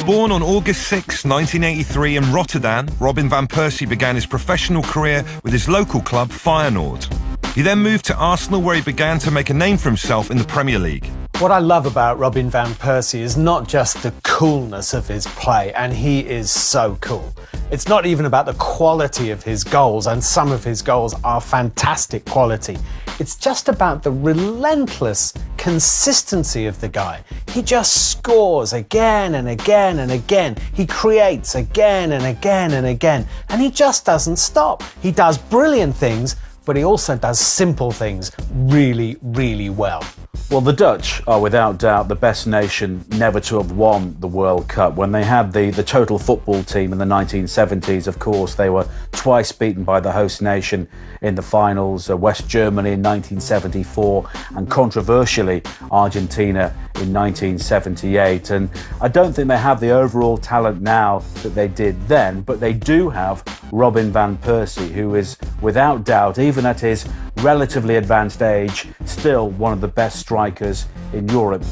Born on August 6, 1983 in Rotterdam, Robin van Persie began his professional career with his local club Feyenoord. He then moved to Arsenal, where he began to make a name for himself in the Premier League. What I love about Robin van Persie is not just the coolness of his play, and he is so cool. It's not even about the quality of his goals, and some of his goals are fantastic quality. It's just about the relentless consistency of the guy. He just scores again and again and again. He creates again and again and again, and he just doesn't stop. He does brilliant things, but he also does simple things really, really well. Well, the Dutch are without doubt the best nation never to have won the World Cup. When they had the total football team in the 1970s, of course, they were twice beaten by the host nation in the finals, West Germany in 1974 and controversially Argentina in 1978. And I don't think they have the overall talent now that they did then, but they do have Robin van Persie, who is without doubt, even at his relatively advanced age, still one of the best strikers in Europe.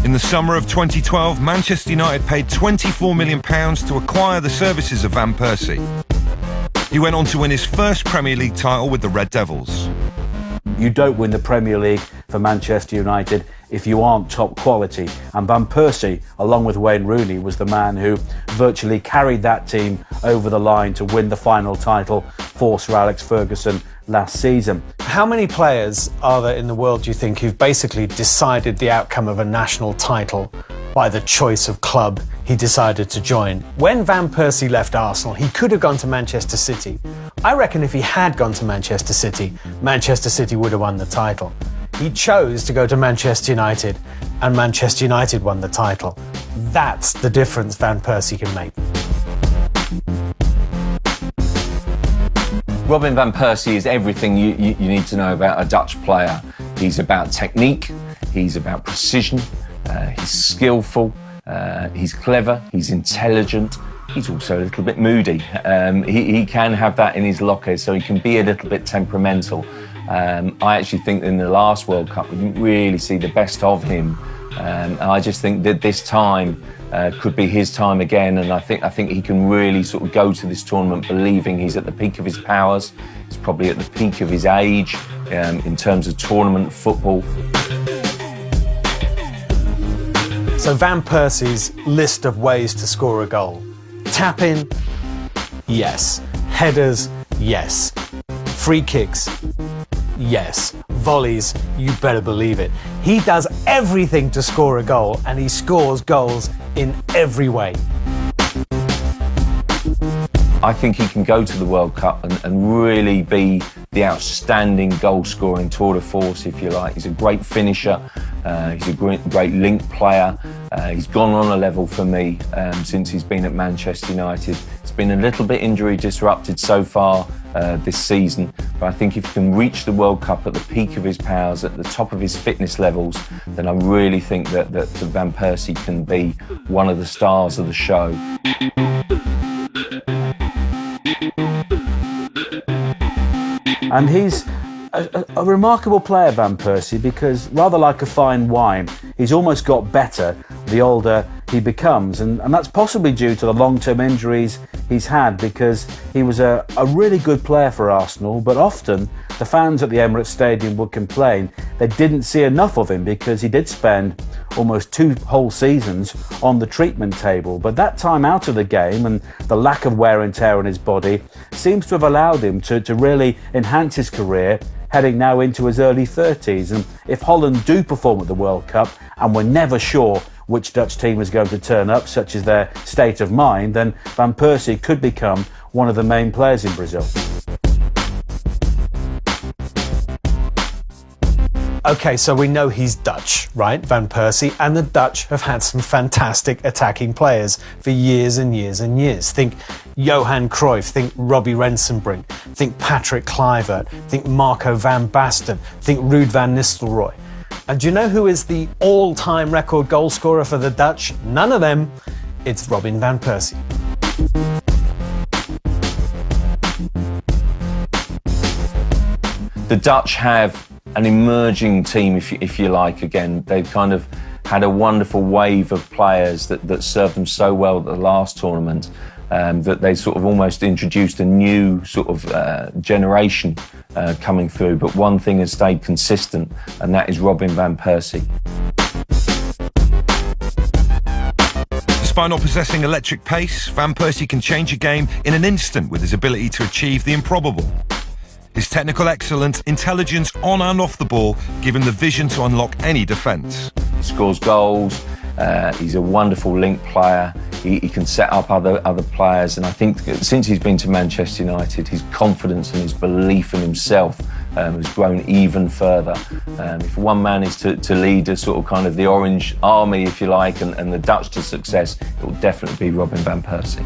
In the summer of 2012, Manchester United paid £24 million to acquire the services of Van Persie. He went on to win his first Premier League title with the Red Devils. You don't win the Premier League for Manchester United if you aren't top quality. And Van Persie, along with Wayne Rooney, was the man who virtually carried that team over the line to win the final title for Sir Alex Ferguson last season. How many players are there in the world, do you think, who've basically decided the outcome of a national title by the choice of club he decided to join? When Van Persie left Arsenal, he could have gone to Manchester City. I reckon if he had gone to Manchester City would have won the title. He chose to go to Manchester United, and Manchester United won the title. That's the difference Van Persie can make. Robin van Persie is everything you need to know about a Dutch player. He's about technique, he's about precision, he's skillful, he's clever, he's intelligent, he's also a little bit moody. He can have that in his locker, so he can be a little bit temperamental. I actually think in the last World Cup we didn't really see the best of him. I just think that this time could be his time again, and I think he can really sort of go to this tournament believing he's at the peak of his powers. He's probably at the peak of his age in terms of tournament football. So Van Persie's list of ways to score a goal. Tap in, yes. Headers, yes. Free kicks, yes. Volleys, you better believe it. He does everything to score a goal, and he scores goals in every way. I think he can go to the World Cup and really be the outstanding goal-scoring tour de force, if you like. He's a great finisher. He's a great link player. He's gone on a level for me since he's been at Manchester United. It's been a little bit injury disrupted so far this season, but I think if he can reach the World Cup at the peak of his powers, at the top of his fitness levels, then I really think that Van Persie can be one of the stars of the show. And he's a remarkable player, Van Persie, because rather like a fine wine, he's almost got better the older he becomes. And that's possibly due to the long-term injuries he's had, because he was a really good player for Arsenal, but often the fans at the Emirates Stadium would complain they didn't see enough of him because he did spend almost 2 whole seasons on the treatment table. But that time out of the game and the lack of wear and tear on his body seems to have allowed him to really enhance his career, heading now into his early 30s. And if Holland do perform at the World Cup, and we're never sure which Dutch team is going to turn up, such as their state of mind, then Van Persie could become one of the main players in Brazil. Okay, so we know he's Dutch, right, Van Persie, and the Dutch have had some fantastic attacking players for years and years and years. Think Johan Cruyff, think Robbie Rensenbrink, think Patrick Kluivert, think Marco van Basten, think Ruud van Nistelrooy. And do you know who is the all-time record goal scorer for the Dutch? None of them. It's Robin van Persie. The Dutch have an emerging team, if you like, again. They've kind of had a wonderful wave of players that served them so well at the last tournament, that they sort of almost introduced a new sort of generation coming through. But one thing has stayed consistent, and that is Robin van Persie. Despite not possessing electric pace, Van Persie can change a game in an instant with his ability to achieve the improbable. His technical excellence, intelligence on and off the ball give him the vision to unlock any defence. He scores goals, he's a wonderful link player, he can set up other players, and I think since he's been to Manchester United, his confidence and his belief in himself has grown even further. If one man is to lead a sort of kind of the Orange Army, if you like, and the Dutch to success, it will definitely be Robin van Persie.